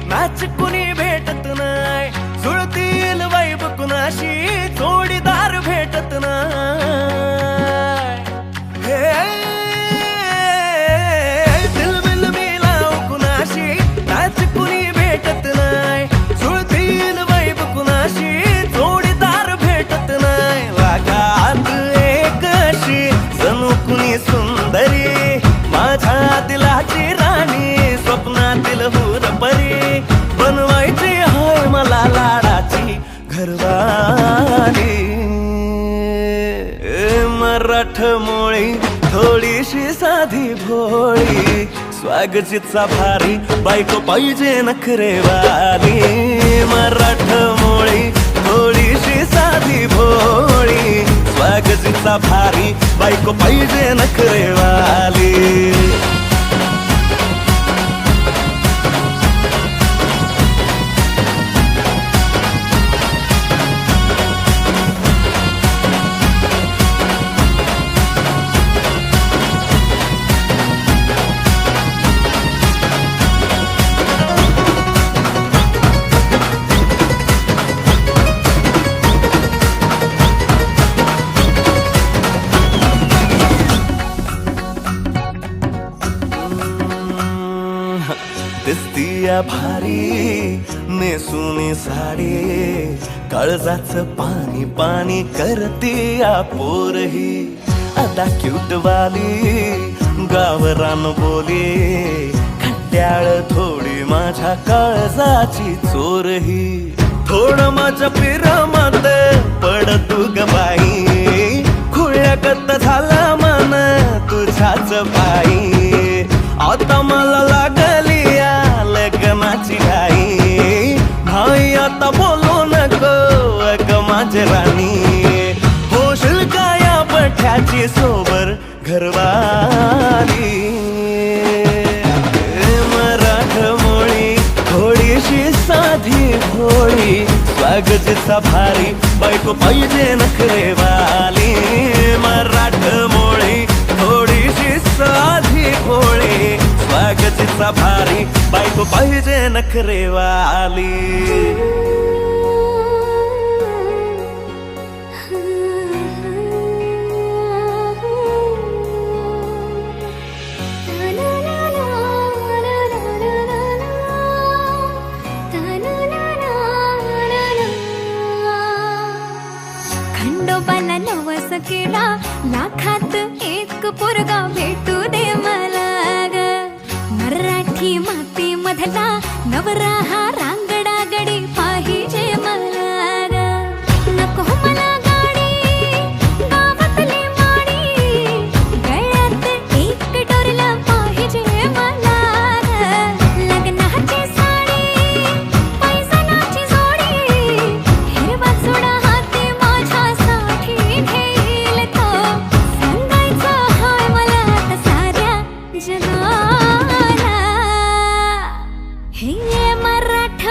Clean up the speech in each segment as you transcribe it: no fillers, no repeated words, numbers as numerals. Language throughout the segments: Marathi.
मॅच कुणी भेटत नाय, जुळतील वाईब कुणाशी जोडीदार भेटत नाय. हे दिलबिल मिलाव कुणाशी मॅच कुणी भेटत नाय, जुळतील वाईब कुणाशी जोडीदार भेटत नाय. वागात एक अशी जणू कुणी सुंदरी, माझ्या दिलाची राणी, स्वप्नातील हुरपरी, बनवायची हाय मला लाडाची घरवाली. मराठमोळी थोडीशी साधी भोळी, स्वागतीचा भारी बायको पाहिजे नखरेवाली. मराठमोळी थोडीशी साधी भोळी, स्वागतीचा भारी बायको पाहिजे नखरेवाली. दिसतीया भारी नेसुनी साडी, काळजाच पाणी पाणी करतीया पोरही. आता क्यूट वाली गावरान बोली, खट्याळ थोडी माझ्या काळजाची चोरही. थोडं माझ्या पिरामात पड तू ग बाई, खुळ्यागत झाला मन तुझ्याच बाई. आता मला लागली लग्नाची घाई, भाई आता बोलू नको अग माझी राणी. होशील का या बठ्याची सोबर घरवाली. मराठमोळी थोडीशी साधी भोळी, स्वागतीचा भारी बायको पाहिजे नखरेवाली. मराठमोळी थोडीशी साधी भोळी, स्वागतीचा भारी बायको पाहिजे नखरेवाली. खंडोबाला नवस केला, लाखात एक पोरगा भेटू दे मला ग. मराठी माती मधला नवरा हा रांगडा गडी पाहिजे मला ग. नको मला गाडी गावातली माडी, गळ्यात एक डोरला पाहिजे मला ग. लग्नाची साडी पैसनाची जोडी, हिरवा चुडा हाती माझ्यासाठी घेईल तो. सांगायचं हाय मला आता साऱ्या जगाला, हे मराठा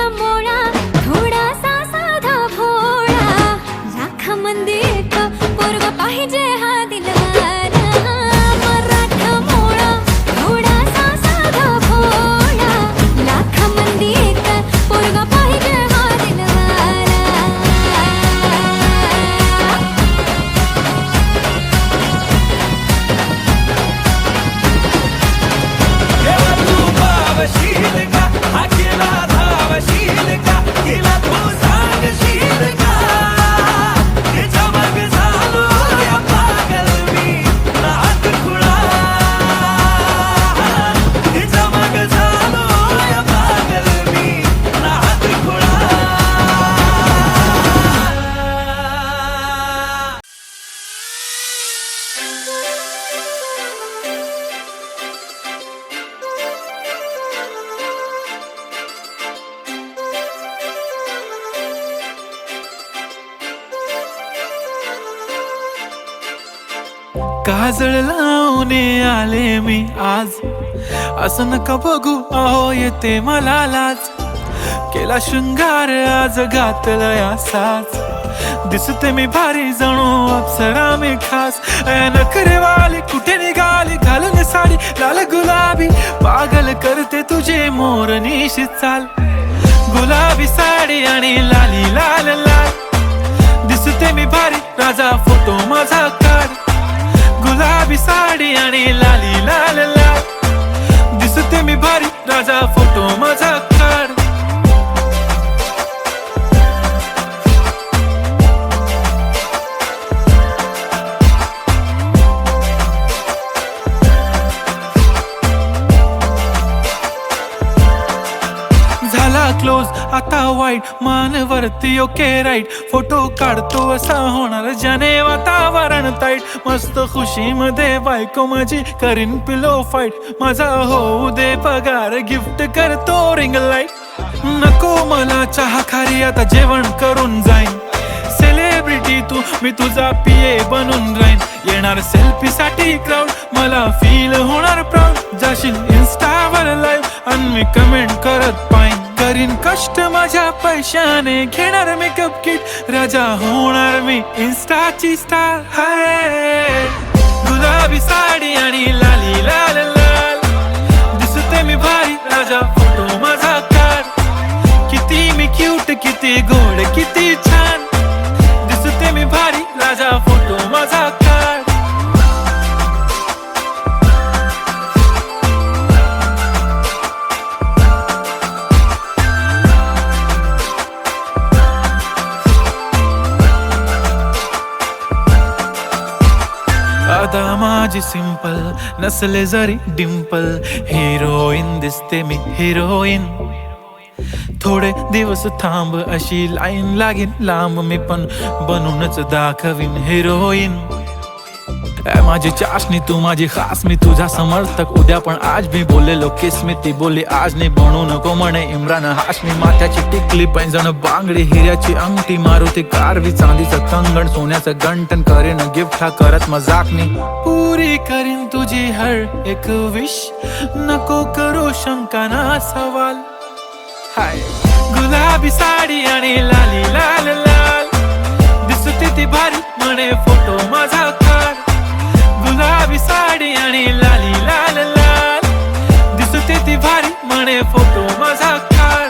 काजळ लावून आले मी आज, असं नका बघू अहो येते मला लाज. केला शृंगार आज घातलाय असाच, दिसते मी भारी जणू अप्सरा मी खास. नखरेवाली कुठे निघाली घालून साडी लाल गुलाबी, पागल करते तुझे मोरनीशी चाल. गुलाबी साडी आणि लाली लाल लाल, दिसते मी भारी राजा फोटो माझा काढ. गुलाबी साडी आणि लाली लाल लाल, दिसते मी भारी राजा फोटो माझा काढ. झाला क्लोज आता वाईट, मानवरती ओके राईट. फोटो काढतो असा होणार ज्याने वातावरण ताईट. मस्त खुशी मध्ये बायको माझी करीन पिलो फाईट. माझा होऊ दे पगार गिफ्ट करतो रिंग लाईट. नको मला चहा खारी आता जेवण करून जाईन. सेलिब्रिटी तू मी तुझा पिये बनून राहीन. येणार सेल्फी साठी क्राऊड मला फील होणार प्राऊड. जाशील इन्स्टावर लाईव्ह आणि मी कमेंट करत पाईन. करीन कष्ट माझ्या पैशाने घेणार मेकअप किट. राजा होणार मी इन्स्टाची स्टार. हाय गुलाबी साडी आणि लाली लाल लाल, दिसते मी भारी राजा फोटो माझा काढ. किती मी क्यूट किती गोड किती छान, दिसते मी भारी राजा फोटो माझा काढ. आता माझी सिंपल नसले जरी डिंपल, हिरोईन दिसते मी हिरोईन. थोडे दिवस थांब अशी लाईन लागेल लांब, मी पण बनूनच दाखवीन हिरोईन. माझी चाशनी तू माझी खास, मी तुझा समर्थक उद्या पण आज मी बोललेलो किस मी. ती बोली आज नाही बनू नको म्हणे इम्रान हाशमी. माथ्याची टिकली पैंजण बांगडी हिऱ्याची अंगठी, मारुती कारवी चांदीचं कंगण सोन्याचं गंटन. करीन गिफ्ट हा करत मजाकनी, पुरी करीन तुझी हर एक विश. नको करू शंका ना सवाल. हाय गुलाबी साडी आणि लाली लाल लाल, दिसते ती भारी म्हणे फोटो माझा काढ. गुलाबी साडी आणि लाली लाल लाल, दिसते ती भारी म्हणे फोटो माझा काढ.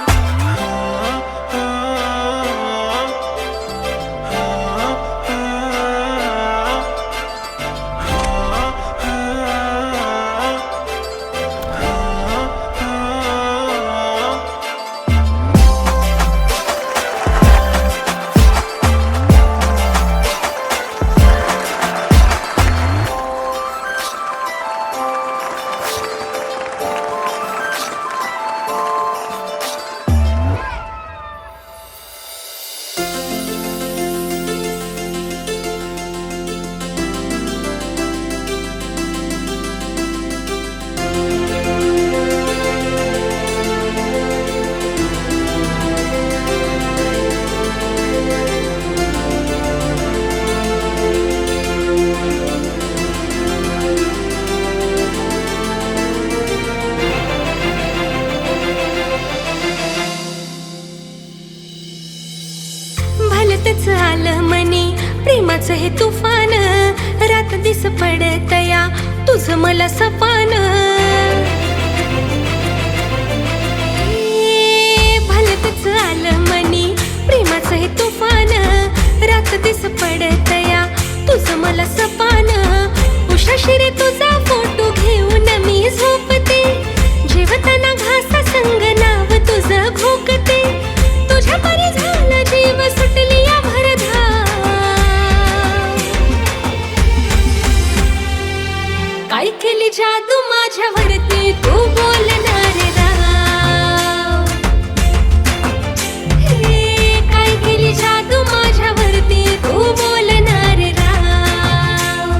आलं मनी प्रेमाचं हे तुफान, रात दिस पडतया तुझं मला सपान. भलतच आलं मनी प्रेमाचं हे तुफान, रात दिस पडतया तुझं मला सपान. उशाशिरे तुझा फोटो घेऊन मी झोपते, जेवताना घासा संग नाव तुझं घोकते. तुझ्या परी झाला जीव सुटली या भरधा, काय केली जादू माझ्यावरती तू बोलणार राव. हे काय केली जादू माझ्यावरती तू बोलणार राव.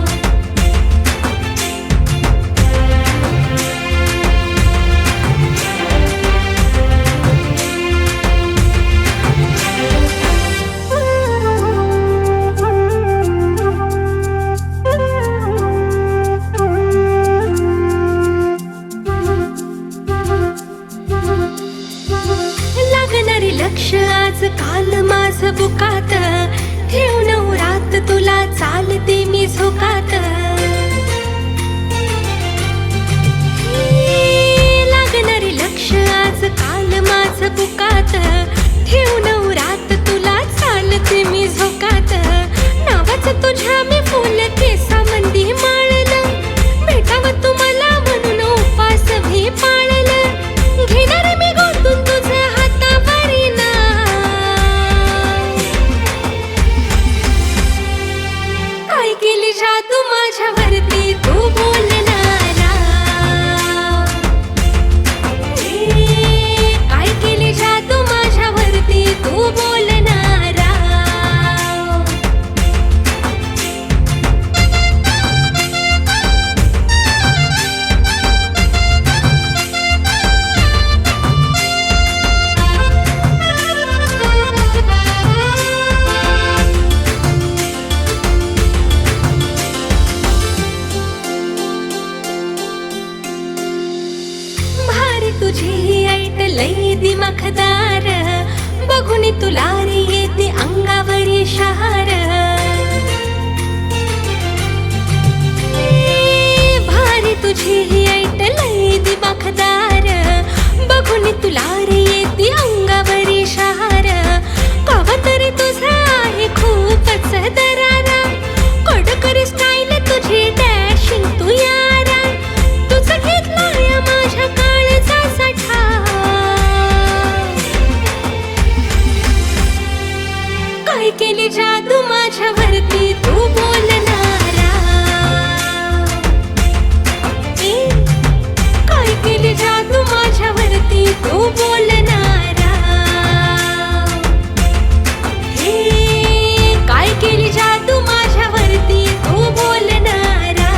लक्ष आज काल माझ बुकात, ठेव नवरात तुला चालते मी झोकात. लागणारे लक्ष आज काल माझ बुकात, ठेव नवरात तुला चालते मी झोकात. नावाचं तुझ्या मी फुल केसामंदी माळलं, भेटावं तुम्हाला म्हणून उपास भी पाळलं. घेणारे मी गोतून तुझं हातावरी नाव. काय केली जादू माझ्यावरती तू बोलणारा. काय केली जादू माझ्यावरती तू बोलणारा. तुझी ऐट लई दिमाखदार, बघून तुला रे येते अंगावरी शहार. भारी तुझी ऐट लई दिमाखदार, बघून तुला रे येते अंगावरी शहार. कवा तरी तुझा आहे खूपच दरारा, कडकर स्टाईल तुझी डॅशिंग तू यारा. तुझं घेतलाय माझ्या काळचा साठा. काय केली जादू माझ्यावरती तू बोलणारा. काय केली जादू माझ्यावरती तू बोलणारा. काय केली जादू माझ्यावरती तू बोलणारा.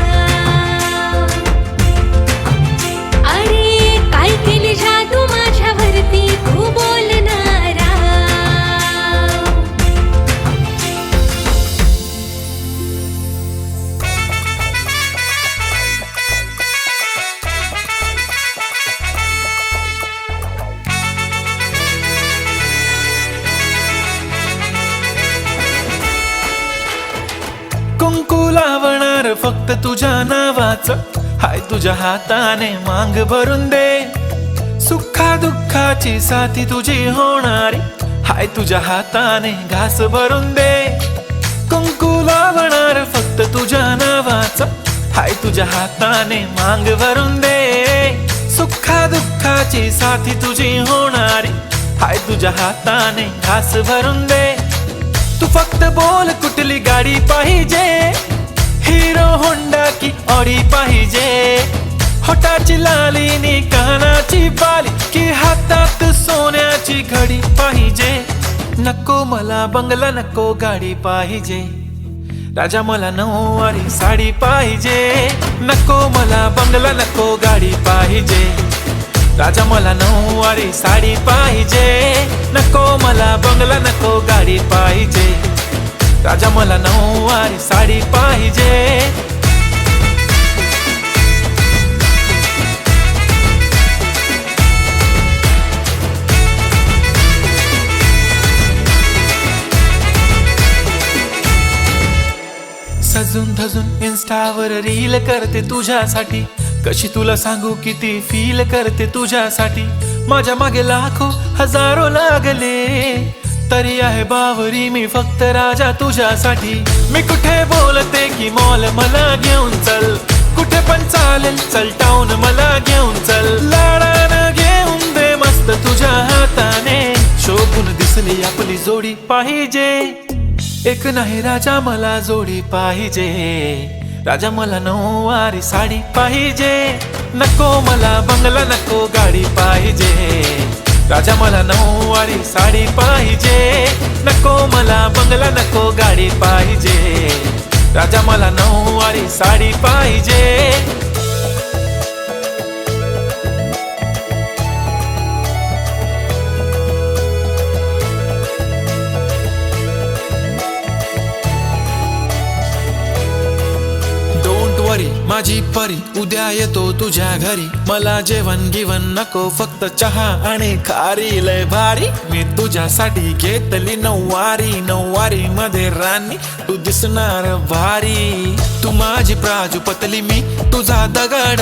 अरे काय केली जादू माझ्यावरती तू बोलणारा. कुंकू लावणार फक्त तुझ्या नावाचं, हाय तुझ्या हाताने मांग भरून दे. सुखा दुःखाची साथी तुझी होणारी, हाय तुझ्या हाताने घास भरून दे. कुंकू लावणार फक्त तुझ्या नावाचं, हाय तुझ्या हाताने मांग भरून दे. सुखा दुःखाची साथी तुझी होणारी, हाय तुझ्या हाताने घास भरून दे. तू फक्त बोल कुठली गाडी पाहिजे, हिरो होंडा की ऑडी पाहिजे. होटाची लाली नी कानाची बाली, की हातात सोन्याची घडी पाहिजे. नको मला बंगला नको गाडी पाहिजे, राजा मला नऊवारी साडी पाहिजे. नको मला बंगला नको गाडी पाहिजे, राजा मला नऊवारी साडी पाहिजे. नको मला बंगला नको गाडी पाहिजे, राजा मला नऊवारी साडी पाहिजे. सजून धजून इन्स्टावर रील करते तुझ्यासाठी, कशी तुला सांगू किती फील करते तुझ्यासाठी. माझ्या मागे लाखो हजारो लागले, तरी आहे बावरी मी फक्त राजा तुझ्यासाठी. मी कुठे बोलते की मॉल मला घेऊन चल, कुठे पण चालेल चल टाऊन मला घेऊन चल. लाडानं घेऊन दे मस्त तुझ्या हाताने, शोभून दिसली आपली जोडी पाहिजे. एक नाही राजा मला जोडी पाहिजे, राजा मला नऊवारी साडी पाहिजे. नको मला बंगला नको गाडी पाहिजे, राजा मला नऊवारी साडी पाहिजे. नको मला बंगला नको गाडी पाहिजे, राजा मला नऊवारी साडी पाहिजे. माझी परी उद्या येतो तुझ्या घरी, मला जेवण गिवण नको फक्त चहा आणि खारी. लय भारी मी तुझ्यासाठी घेतली नऊवारी, नऊवारी मध्ये राणी तू दिसणार भारी. तू माझी प्राजूपतली मी तुझा दगड,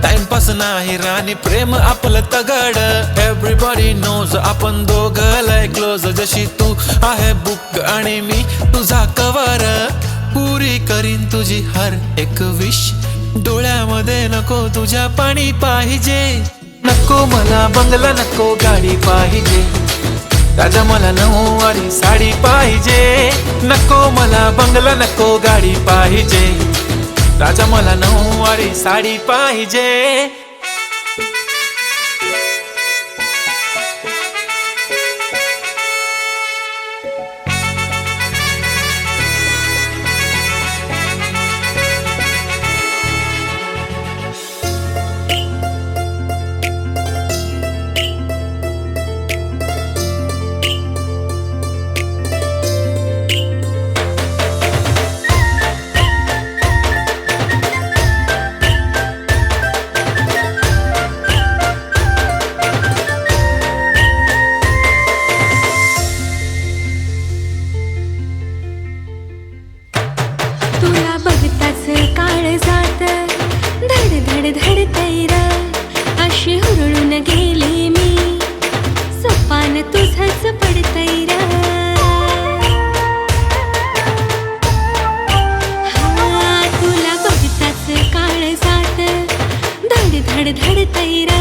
टाइमपास नाही राणी प्रेम आपलं तगड. एव्हरीबॉडी नोज आपण दोघं लय क्लोज, जशी तू आहे बुक आणि मी तुझा कवर. पुरी करीन तुझी हर एक विश, डोळ्यामध्ये नको तुझ्या पाणी पाहिजे. नको मला बंगला नको गाडी पाहिजे, राजा मला नऊवारी साडी पाहिजे. नको मला बंगला नको गाडी पाहिजे, राजा मला नऊवारी साडी पाहिजे. तुला बघताच काळ जात धड धड धड तैर, अशी हुरळून गेली मी सपान तुझंच पडतैर. तुला बघताच काळ जात धड धड धड तैर,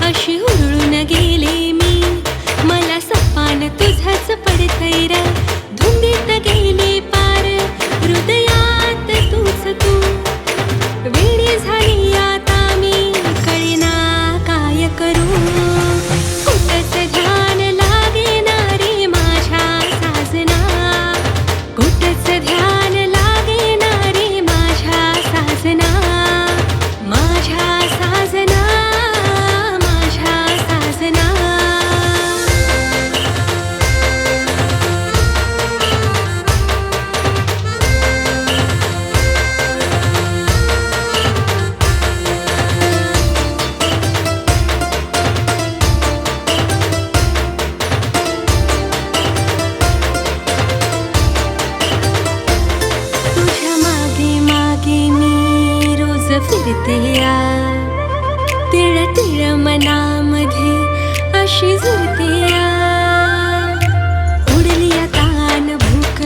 अशी हुरळून गेली मी मला सपान तुझंच पडतैर. धुंदीत गेली पार हृदयात तूच तू, वेडी झाली आता मी कळेना काय करू. कुठंच ध्यान लागेनारे माझ्या साजना, कुठंच ध्यान लागेनारे माझ्या साजना, माझ्या साजना, माझ्या साजना. फिरते या तिळ तिळ मनामध्ये अशी झुरते या. उडली तान भूक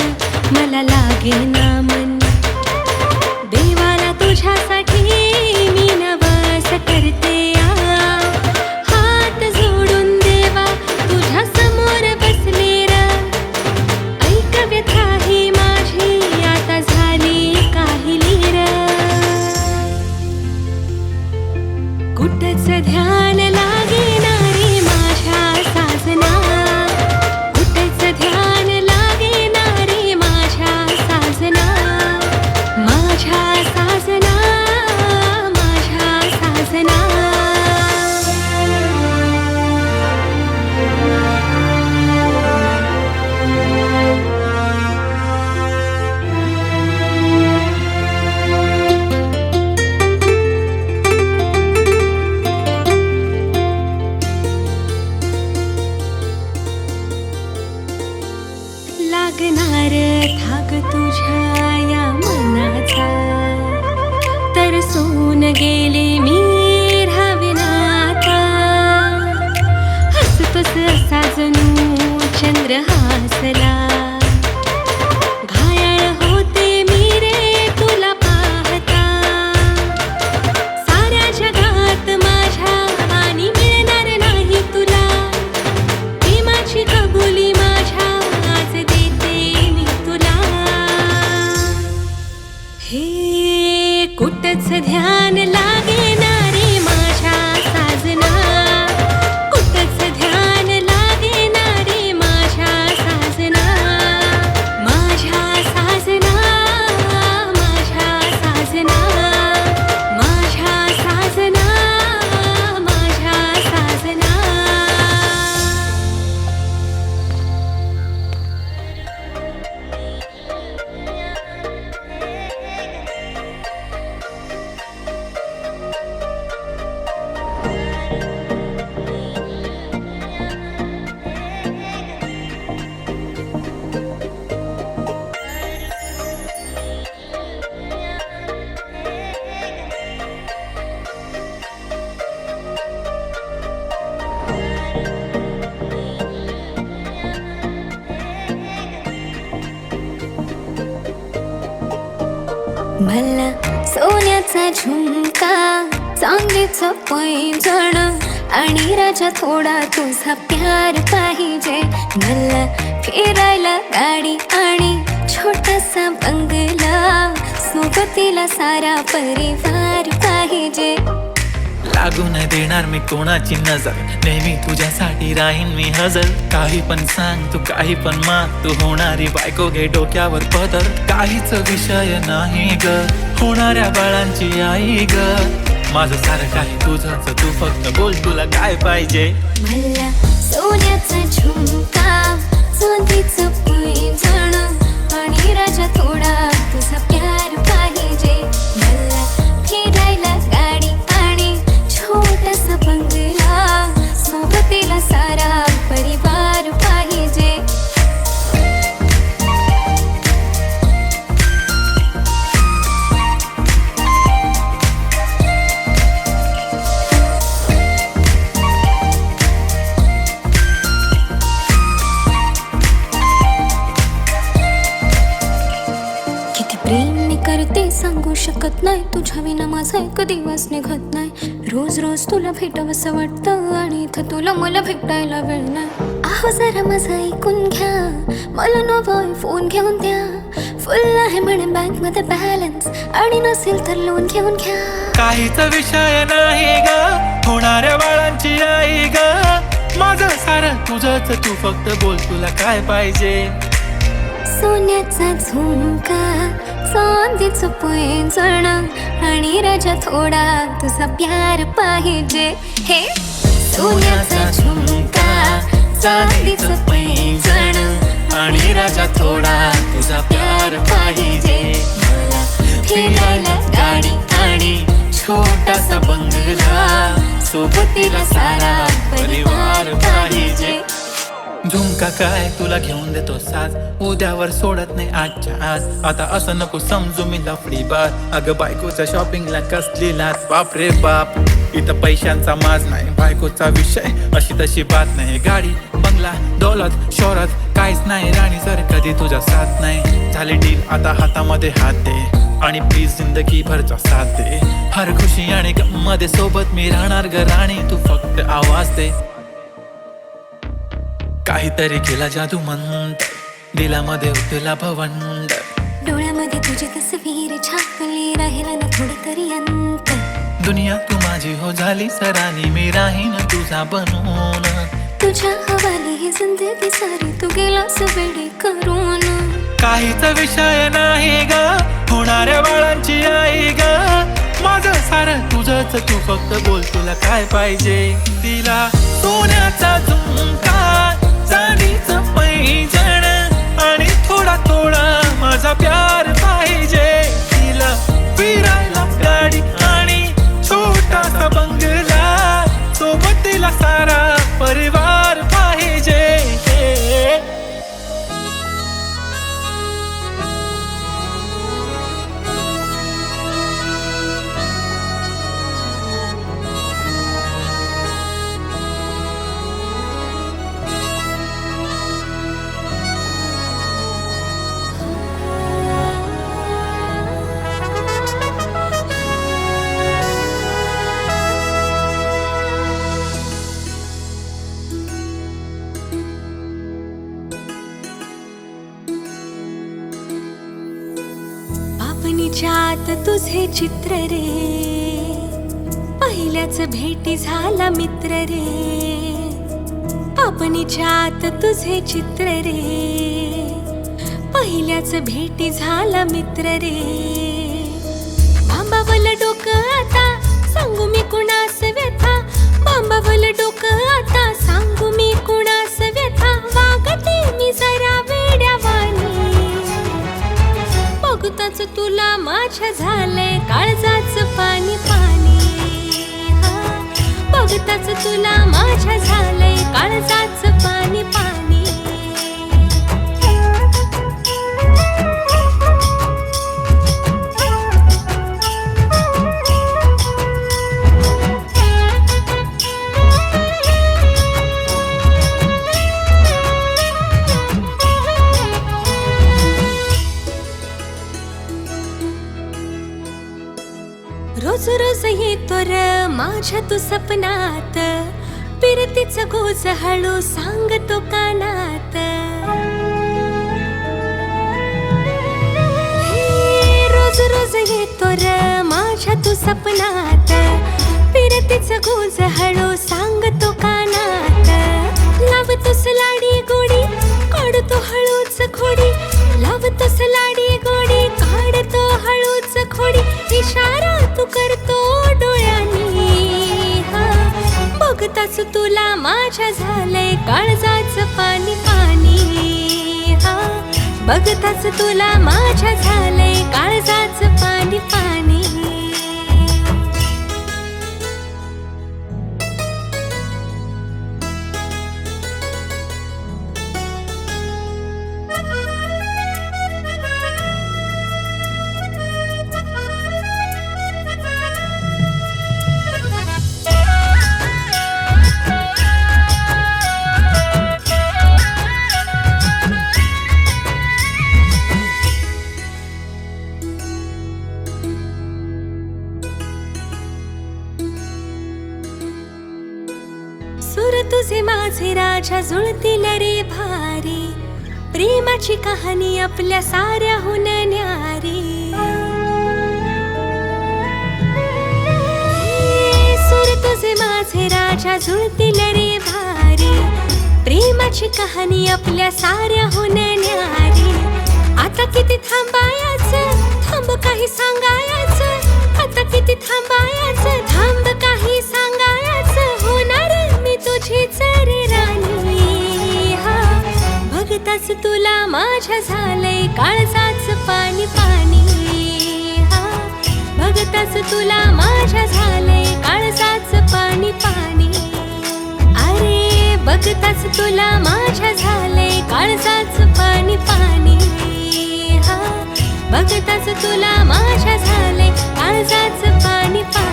मला लागेना मन, देवाला तुझ्यासाठी मी नवस करते या. हात जोडून देवा तुझ्या समोर बसले र, ऐक व्यथा ही माझी आता झाली काहिली र. कुठंच ध्यान लागेनारे माझ्या साजना, कुठंच ध्यान लागेनारे माझ्या साजना, माझ्या साजना, माझ्या साजना. लागणार थाग तुझ्या या मनाचा, तरसून गेले मी राहाविनाता. हसतोस असा जणू चंद्र हासला, घायाळ होते मी रे तुला पाहता. साऱ्या जगात माझ्या आणि मिळणार नाही तुला, प्रेमाची कबुली माझ्या आज देते मी तुला. हे कुठंच ध्यान लागेना मला सोन्याचा झुमका, चांदीचं पैंजण आणि राजा थोडा तुझा प्यार पाहिजे. मला फिरायला गाडी आणि छोटासा बंगला, सोबतीला सारा परिवार पाहिजे. लागू नाही देणार मी कोणाची नजर, नेहमी तुझ्यासाठी राहीन मी हजर. काही पण सांग तू, काही पण माग, तू होणारी बायको घे डोक्यावर पदर. काहीच विषय नाही ग, होणाऱ्या बाळांची आई ग. माझं सारं काही तुझंच, तू फक्त बोल तुला काय पाहिजे. मला सोन्याचा झुमका, चांदीचं पैंजण आणि राजा थोडा तुझा प्यार पाहिजे. मला फिरायला गाडी आणि छोटासा बंगला, सोबतीला सारा परिवार पाहिजे. किती प्रेम करते सांगू शकत नाही, तुझ्या विना माझा एक दिवस निघत नाही. रोज रोज तुला भेटावंसं वाटतं आणि इथं तुला मला भेटायला वेळ नाही. आहो जरा माझं ऐकून घ्या, मला नवा फोन घेऊन द्या. फुल आहे म्हणे बँक मध्ये बॅलन्स आणि नसेल तर लोन घेऊन घ्या. काहीच विषय नाही ग, होणाऱ्या बाळांची आई ग. माझं सारं तुझंच, तू फक्त बोल तुला काय पाहिजे. सोन्याचा झुमका, चांदीचं पैंजण आणि राजा थोडा तुझा प्यार पाहिजे. हे सोन्याचा झुमका, चांदीचं पैंजण आणि राजा थोडा तुझा प्यार पाहिजे. मला फिरायला गाडी आणि छोटासा बंगला, सोबतीला सारा परिवार पाहिजे. झुमका काय तुला घेऊन देतो साज, उद्यावर सोडत नाही आजच्या आज. आता असं नको समजू मी लफडी बात, अगं बायकोच्या शॉपिंगला कसली लाच. बाप रे बाप, इथं पैशांचा माज नाही, बायकोचा विषय अशी तशी बात नाही. गाडी बंगला दौलत शोहरत काहीच नाही राणी, जर कधी तुझा साथ नाही. झाली डील आता हातामध्ये हात दे आणि प्लीज जिंदगी भरचा साथ दे. हर खुशी आणि गममध्ये सोबत मी राहणार ग राणी, तू फक्त आवाज दे. काहीतरी केला जादू मंत्र, दिलामध्ये उठला भवंड. डोळ्यामध्ये तुझी तस्वीर छापली, राहिला ना थोडं तरी अंतर. दुनिया तू माझी हो झाली सरानी, मी राहीन तुझा बनून. तुझ्या हवाली ही जिंदगी सारी, तू गेलास वेडी करून. काहीच विषय नाही ग, होणाऱ्या बाळांची आई ग. माझं सारं तुझंच, तू फक्त बोल तुला काय पाहिजे. तिला सोन्याचा झुमका, चांदीचं पैंजण आणि थोडा थोडा माझा प्यार पाहिजे. तिला फिरायला गाडी आणि छोटासा बंगला, सोबतीला सारा परिवार पाहिजे. पापणीच्यात तुझे चित्र रे, पहिल्याच भेटी झाला मित्र रे. पापणीच्यात तुझे चित्र रे, पहिल्याच भेटी झाला मित्र रे. बांबावलं डोकं आता सांगू मी कुणास व्यथा, बांबावलं डोकं आता सांगू मी कुणास व्यथा. वागते मी जरा वेड्यावानी, बघताच तुला माझ्या झालंय काळजाचं पाणी पाणी. बघताच तुला माझ्या झालंय काळजाचं पाणी पाणी. माझ्या तू सपनात, पिरतीचं गोज हळू सांगतो कानात. हे रोज रोज येतो र माझ्या तू सपनात, पिरतीचं गोज हळू सांगतो कानात. लावतोस लाडी गोडी काढतो हळूच खोडी, लावतोस लाडी गोडी काढतो हळूच खोडी. इशारा तू करतो डोळ्यांनी, हा बघताच तुला माझ्या झालंय काळजाचं पाणी पाणी. हा बघताच तुला माझ्या झालंय काळजाचं पाणी पाणी. सुर तुझे माझे राजा जुळतील रे भारी, प्रेमाची कहाणी आपल्या साऱ्याहून न्यारी. सुर तुझे माझे राजा जुळतील रे भारी, प्रेमाची कहाणी आपल्या साऱ्याहून न्यारी. आता किती थांबायचं, थांब काही सांगायचं. आता किती थांबायचं, थांब काही सांगायचं. होणार मी तुझीच रे राणी. हा बघताच तुला माझ्या झालंय काळजाचं पाणी पाणी. हा बघताच तुला माझ्या झालंय काळजाचं पाणी पाणी. अरे बघताच तुला माझ्या झालंय काळजाचं पाणी पाणी. हा बघताच तुला माझ्या झालंय काळजाचं पाणी पाणी.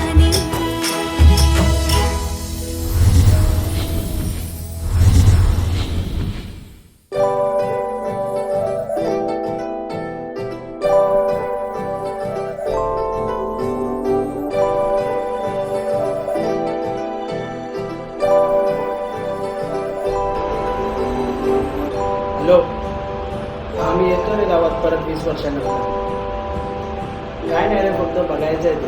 हॅलो, आम्ही येतो रे गावात परत 20 वर्षानंतर. काय नाही रे, फक्त बघायचं आहे तू.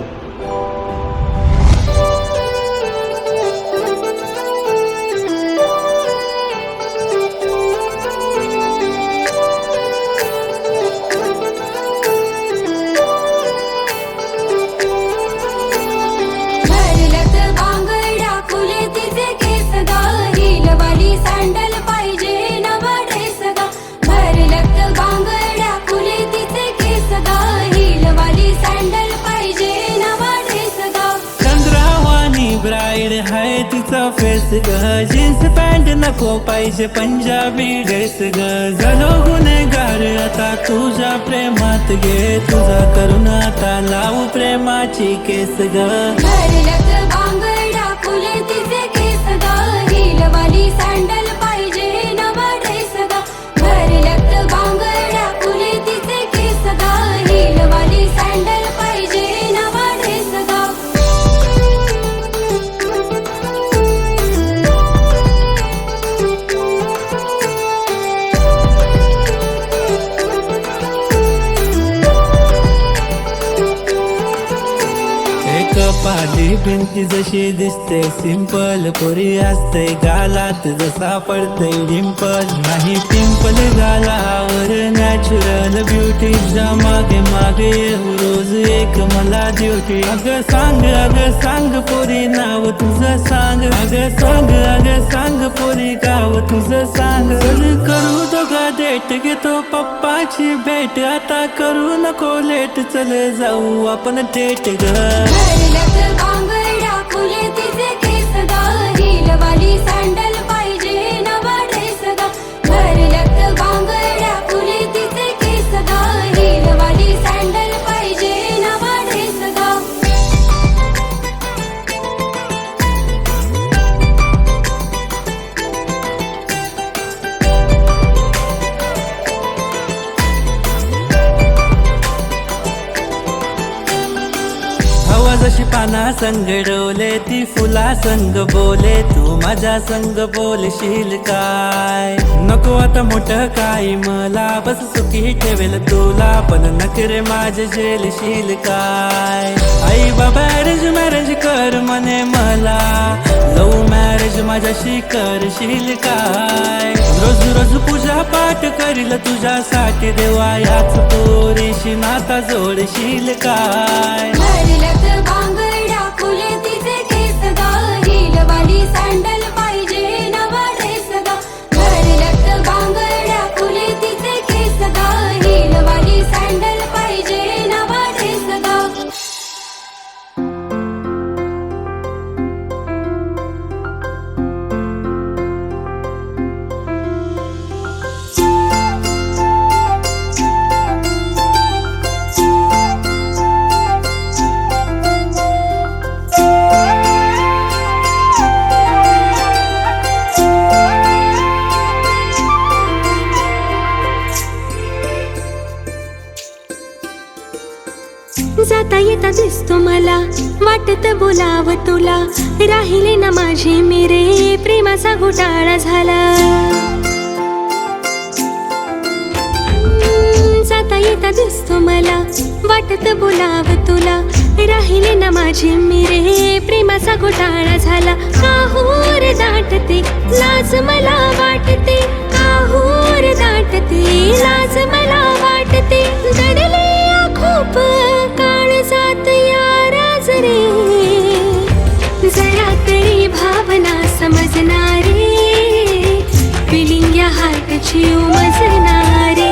सँडल पाहिजे नवा ड्रेस गा, भरलत बांगड्या फुले तिचे केस गा. हिलवाली सँडल पाहिजे नवा ड्रेस गा. चंद्रावानी ब्राईड हाय तिचा फेस ग, जीन्स पॅन्ट नको पाहिजे पंजाबी ड्रेस ग. झालो गुन्हेगार आता तुझ्या प्रेमात गे, तुझा करून आता लावू प्रेमाची केस ग. भरलत बांगड्या फुले तिचे केस गा, हिलवाली सँडल पाहिजे नवा ड्रेस गा. भरलत बांगड्या फुले तिचे केस गा, हिलवाली सँडल पाहिजे नवा ड्रेस गा. पाली भिंती जशी दिसते सिंपल, पोरी असते गालात जसा पडते डिंपल. नाही पिंपल गालावर नॅचरल ब्युटी, मागे मागे येऊ रोज एक मला ड्युटी. अगं सांग पोरी नाव तुझं सांग. अगं सांग पोरी गाव तुझं सांग. करू दोघा डेट घेतो पप्पाची भेट, आता करू नको लेट, चल जाऊ आपण थेट ग. भरलत बांगड्या फुले तिचे केस गा, हिलवाली सँडल पाहिजे नवा ड्रेस गा. भरलत बांगड्या फुले तिचे केस गा, हिलवाली सँडल पाहिजे नवा ड्रेस गा. जशी पाना संग डोले ती फुला संग बोले तू माझ्या संग बोलशील काय नको आता मोठं काय मला बस सुखी ठेवेल तुला पण नखरे माझे झेलशील काय आई बाबा अरेंज मॅरेज कर म्हणे मला लव्ह मॅरेज माझ्याशी करशील काय रोज रोज पूजा पाठ करील तुझ्यासाठी देवा याच पोरीशी नाता जोडशील काय भरल्यात बांगड्या फुले तिचे केस गा हिलवाली सँडल पाहिजे नवा ड्रेस गा भरल्यात बांगड्या फुले तिचे केस गा हिलवाली सँडल पाहिजे नवा ड्रेस गा जाता येता दिसतो मला वाटत बोलाव तुला राहिले ना माझे मेरे प्रेमाचा घोटाळा झाला जाता येता दिसतो मला वाटत बोलाव तुला राहिले ना माझे मेरे प्रेमाचा घोटाळा झाला काहूर दाटते लाज मला वाटते काहूर दाटते लाज मला वाटते दडले खूप काळजात या राज रे जरा तरी भावना समजणारे फिलिंग या हार्टची उमजणारे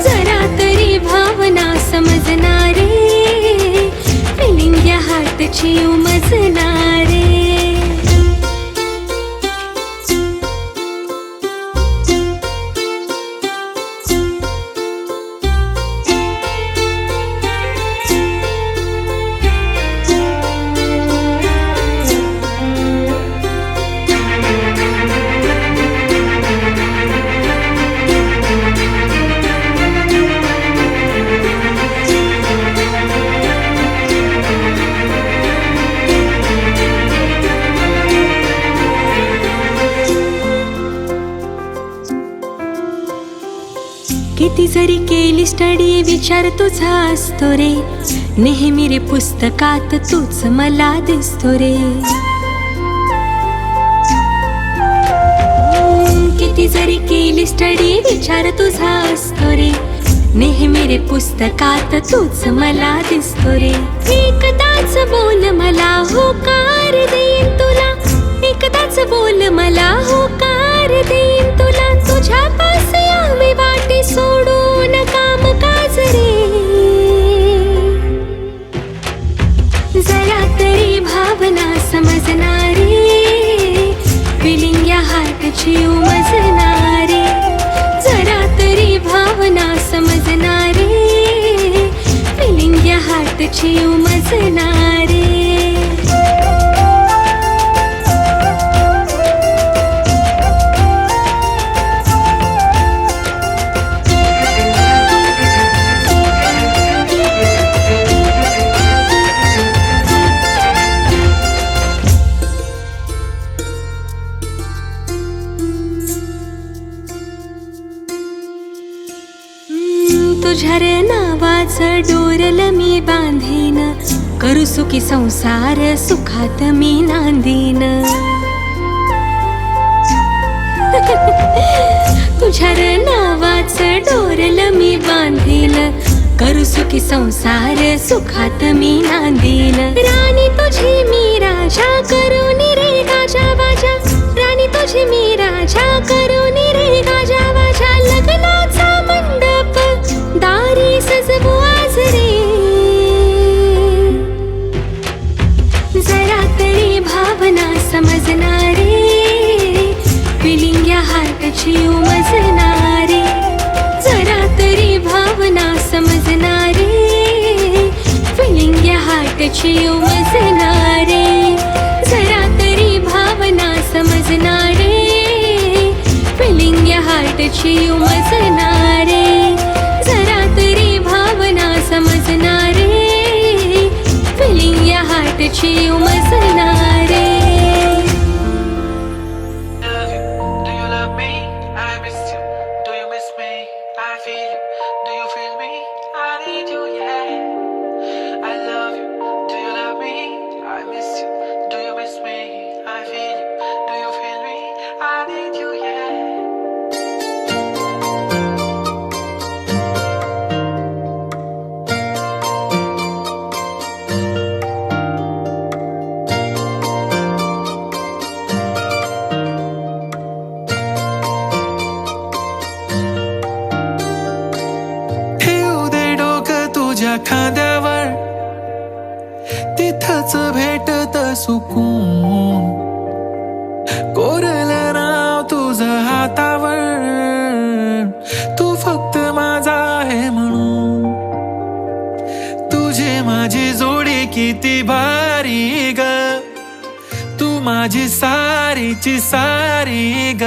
जरा तरी भावना समजणारे फिलिंग या हार्टची उमजणारे किती जरी केली स्टडी विचार तुझा असतो रे नेहमी रे पुस्तकात तूच मला दिसतो रे किती जरी केली स्टडी विचार तुझा असतो रे नेहमी रे पुस्तकात तूच मला दिसतो रे एकदाच बोल मला होकार देईन तुला एकदाच बोल मला होकार देईन तुला तुझ्या पास यावे वाटे सोडून काम काज रे जरा तरी भावना समजणारे फिलिंग या हार्टची उमजणारे जरा तरी भावना समजणारे फिलिंग या हार्टची उमजणारे तुझ्या रे नावाचं डोरल मी बांधीन करू सुखी संसार सुखात मी नांदीन तुझ्या रे नावाचं डोरल मी बांधीन करू सुखी संसार सुखात मी नांदीन राणी तुझी मी राजा करून रे गाजा बाजा राणी तुझी मी राजा करून रे गाजा बाजा लग्नाचा मंडप दारी सजवू आज रे जरा तरी भावना समजणारे फिलिंग या हार्टची उमजणारे जरा तरी भावना समजणारे फिलिंग या हार्टची उमजणारे जरा तरी भावना समजणारे फिलिंग या हार्टची उमजणारे जरा तरी भावना समजणारे फिलिंग या हार्टची तुझी उमजणारे. Do you love me? I miss you. Do you miss me? I feel you. Do you feel me? I need you, yeah. I love you. Do you love me? I miss you. Do you miss me? I feel you. Do you feel me? I need you, yeah. ठेवू दे डोकं तुझ्या खांद्यावर, तिथंच भेटत सुकून. कोरलं नाव तुझं हातावर, तू फक्त माझा आहे म्हणून. तुझी माझी जोडी किती भारी ग, तू माझी सारीची सारी ग.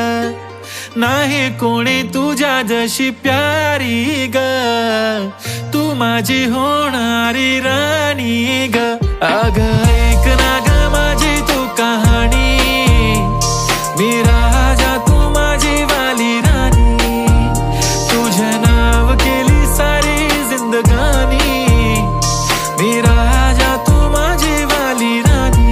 नाही कोणी तुझ्या जशी प्यारी ग, तू माझी होणारी राणी ग. अग ऐक ना ग माझी तू कहाणी, मी राजा तू माझी वाली राणी. तुझे नाव केली सारी जिंदगानी, मी राजा तू माझी वाली राणी.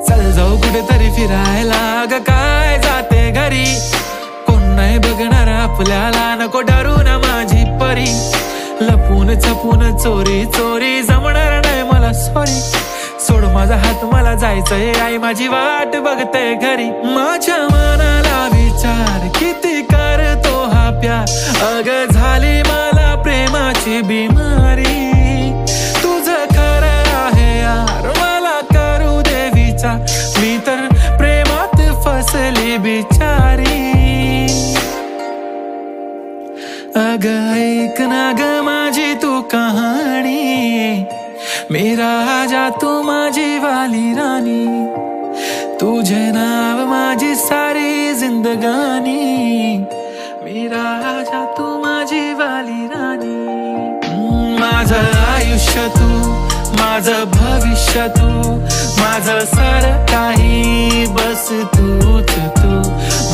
चल जाऊ कुठेतरी फिरायला, ग काय जाते घरी. कोण नाही बघणार आपल्याला, नको डरू ना माझी परी. लपून छपून चोरी चोरी जमणार नाही मला सॉरी. सोड माझा हात मला जायचंय, आई माझी वाट बघते घरी. माझ्या मनाला विचार किती करतो हा प्यार, अग झाली मला प्रेमाची बिमारी. तुझं खरं आहे यार मला करू दे विचार, मी तर प्रेमात फसली बिचारी. अग ऐक ना ग माझी तू कहाणी, मी राजा तू माझी वाली राणी. तुझे नाव माझी सारी जिंदगानी, मी राजा तू माझी वाली राणी. माझं आयुष्य तू, माझं भविष्य तू, माझं सारं काही बस तूच तू.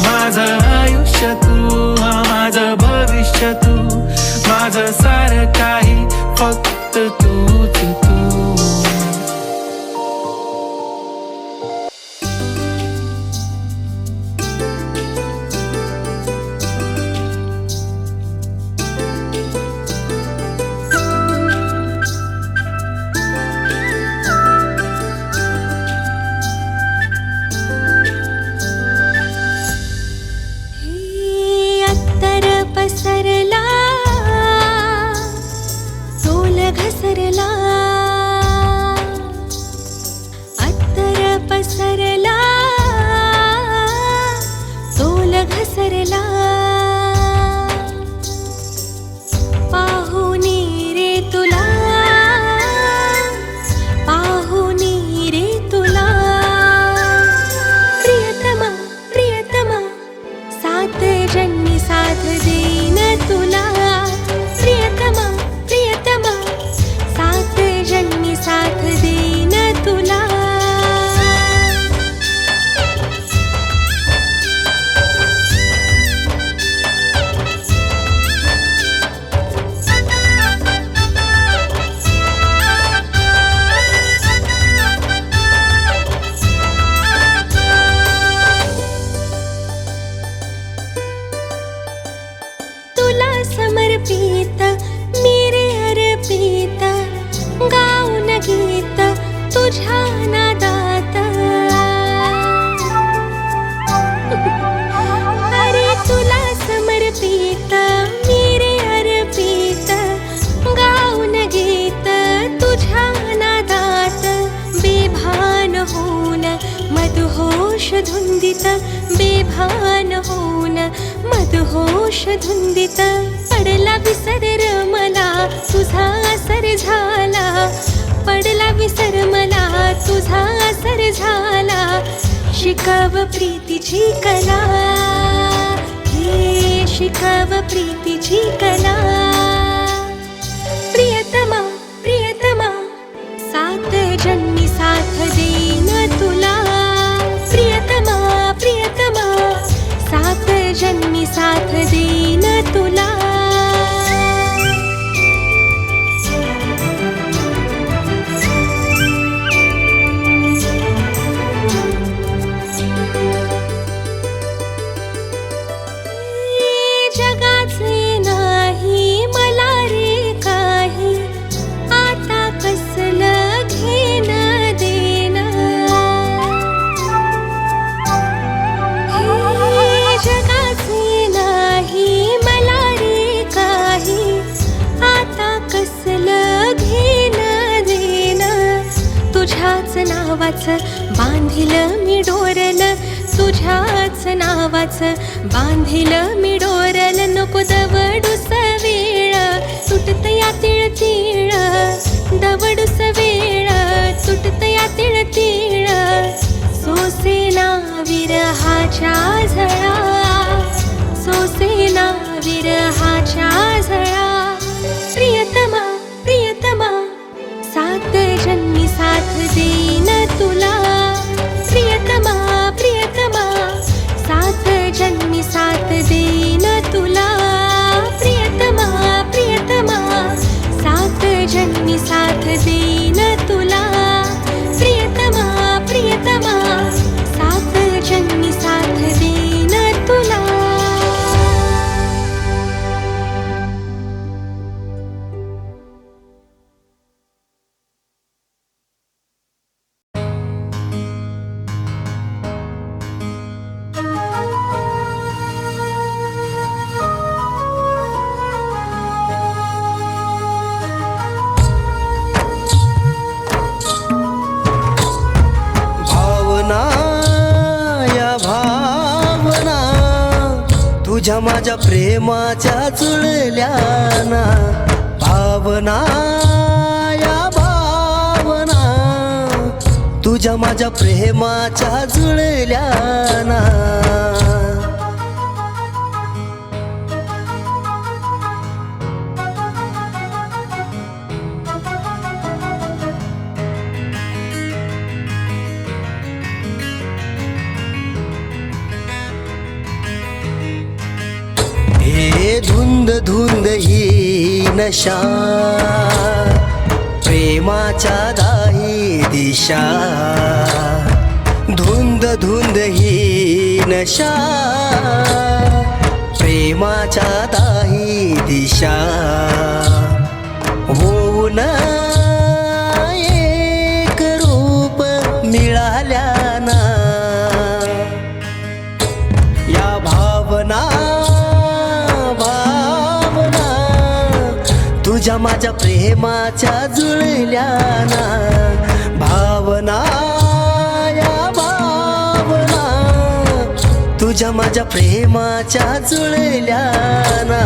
माझं आयुष्य तू, माझं भविष्य तू, माझं सारं काही फक्त तूच तू. अत्तर पसरला, तोल घसरला. अत्तर पसरला, तोल घसरला. पाहुनी रे तुला, पाहुनी रे तुला. प्रियतमा प्रियतमा, सात जन्मी साथ देईन तुला. प्रियतमा प्रियतमा, सात जन्मी साथ देईन तुला. तुला समर्पित मी रे अर्पित, गाऊन गीत तुझ्या नादात. अरे तुला समर्पित मी रे अर्पित, गाऊन गीत तुझ्या नादात. बेभान होऊन मधुहोश मदहोश धुंदित बेभान होऊन मदहोश धुंदित पडला विसर र मला तुझा असर झाला पडला विसर मला तुझा असर झाला शिकाव प्रीतीची कला हे शिकाव प्रीतीची कला प्रियतमा प्रियतमा सात जन्मी साथ देईन तुला प्रियतमा प्रियतमा सात जन्मी साथ देईन तुला जगाचे नाही मला रे काही आता कसलं घेण देण हे जगाचे नाही मला रे काही आता कसलं घेण देण तुझ्याच नावाचं बांधिलं मी डोरल तुझ्याच नावाचं बांधिलं मी डोरल नको दवडूस वेळ तुटत या तिळ तिळ दवडूस वेळ तुटत या तिळ तिळ सोसेना विरहाच्या झळा सोसेना विरहाच्या झळा प्रियतमा प्रियतमा सात जन्मी साथ देईन तुला प्रियतमा प्रियतमा सात जन्मी साथ देईन तुला प्रियतमा प्रियतमा सात जन्मी साथ देईन तुला प्रियतमा प्रियतमा सात जन्मी साथ देईन तुला तुझ्या माझ्या प्रेमाच्या जुळल्याना भावना या भावना तुझ्या माझ्या प्रेमाच्या जुळल्याना धुंद धुंद ही नशा प्रेमाच्या दाही दिशा धुंद धुंद ही नशा प्रेमाच्या दाही दिशा होऊन एक रूप मिळाल्याना या भावना तुझ्या माझ्या प्रेमाच्या जुळल्याना भावना या भावना तुझ्या माझ्या प्रेमाच्या जुळल्याना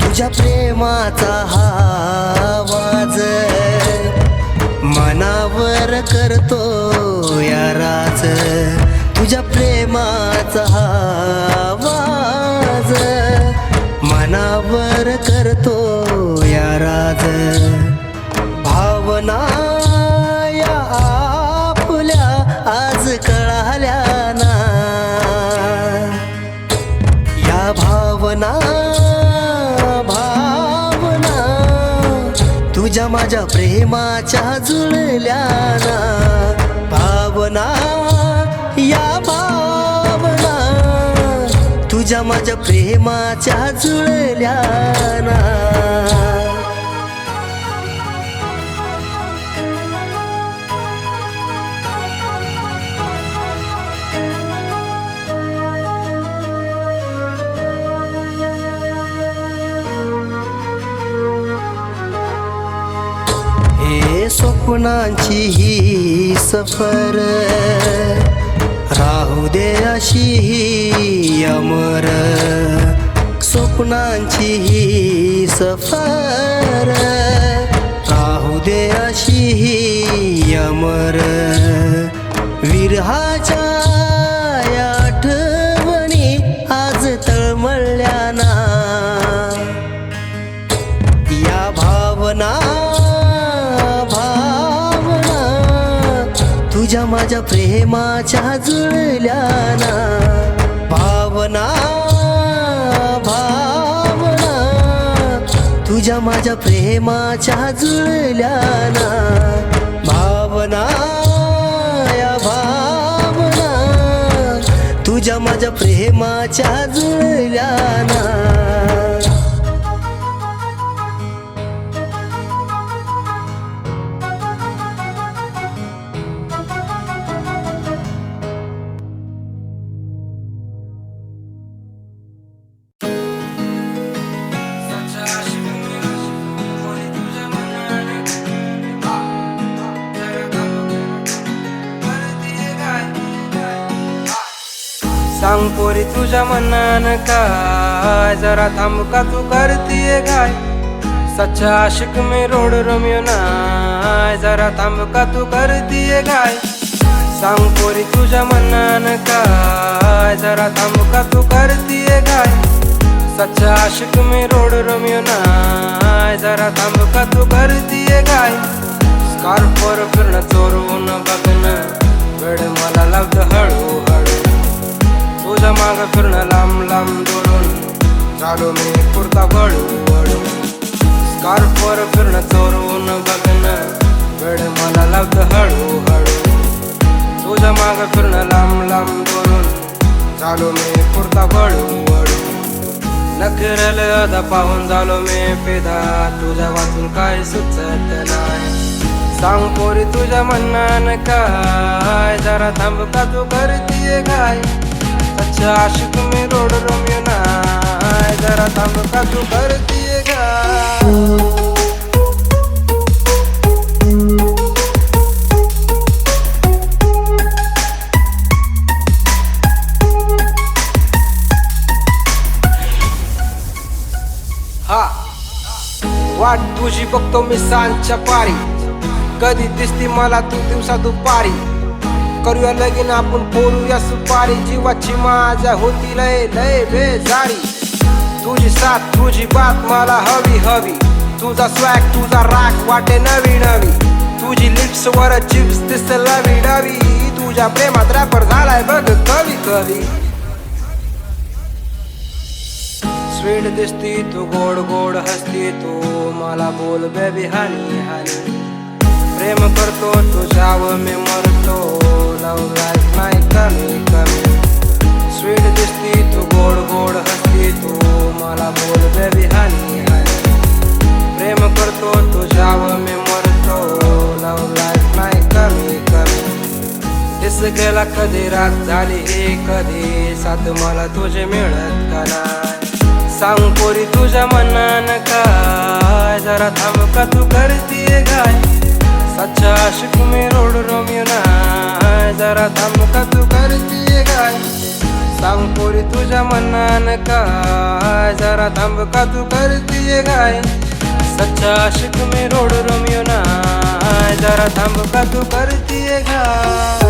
तुझ्या प्रेमाचा हा आवाज मनावर करतो या राज तुझ्या प्रेमाचा हा आवाज मनावर करतो या राज भावना या आपल्या आज कळाल्याना या भावना तुझ्या माझ्या प्रेमाच्या जुळल्याना भावना या भावना तुझ्या माझ्या प्रेमाच्या जुळल्याना स्वप्नांची ही सफर राहू दे अशी ही अमर स्वप्नांची ही सफर राहू दे अशी ही अमर विरहाच्या या आठवणी आज तळमळल्या ना या भावना तुझ्या माझ्या प्रेमाच्या जुळल्या ना भावना तुझ्या माझ्या प्रेमाच्या जुळल्या ना भावना या भावना तुझ्या माझ्या प्रेमाच्या जुळल्या ना सांग पोरी तुझ्या मनानं काय जरा थांब का तू करतीये काय सच्चा आशिक मी रोड रोमियो नाय जरा थांब का तू करतीये काय सांग पोरी तुझ्या मनानं काय जरा थांब का तू करतीये काय सच्चा आशिक मी रोड रोमियो नाय जरा थांब का तू करतीये काय स्कार्फवर फिरणं चोरून बघणं वेळ मला लागतं हळूहळू तुझ्या माग फिरणं लांब लांब दोडून झालो मी कुर्ता वळू वळू स्कार्फवर फिरणं चोरून बघणं वेळ मला लागतं हळूहळू तुझ्या माग फिरणं लांब लांब दोडून झालो मी कुर्ता वळू वळू नखरल अदा पाहून झालो मी पेदा तुझ्या वाचून काय सुचत नाही सांग पोरी तुझ्या मनानं काय जरा थांब का तू करतीये काय सच्चा आशिक मी रोड रोमियो नाय जरा थांब का तू करतीये काय हा वाट तुझी बघतो मी सांजच्या पारी कधी दिसती मला तू दिवसा दुपारी करूया लगीन आपण पोरूया सुपारी जीवाची माझ्या होती लय लय बेजारी तुझी साथ तुझी बात मला हवी हवी तुझा स्वॅग तुझा राग वाटे नवी नवी तुझी लिप्स वर चिप्स दिस लवी डवी तुझ्या प्रेमात रॅपर झालाय बघ कवी कवी स्वीट दिसती तू गोड गोड हसती तू मला बोल बेबी हनी हनी प्रेम करतो तुझ्यावर मी मरतो लव लाईफ नाही कमी कमी स्वीट दिसती तू गोड गोड हसती तू मला बोल बेबी हनी हनी प्रेम करतो तुझ्यावर मी मरतो लव लाईफ नाही कमी कमी दिस गेला कधी रात झाली हे कधी साथ मला तुझे मिळत का नाही सांग पोरी तुझ्या मनानं काय जरा थांब का तू करतीये काय सच्चा आशिक मी रोड रोमियो नाय जरा थांब का तू करतीये काय सांग पोरी तुझ्या मनानं काय जरा थांब का तू करतीये काय सच्चा आशिक मी रोड रोमियो नाय जरा थांब का तू करतीये काय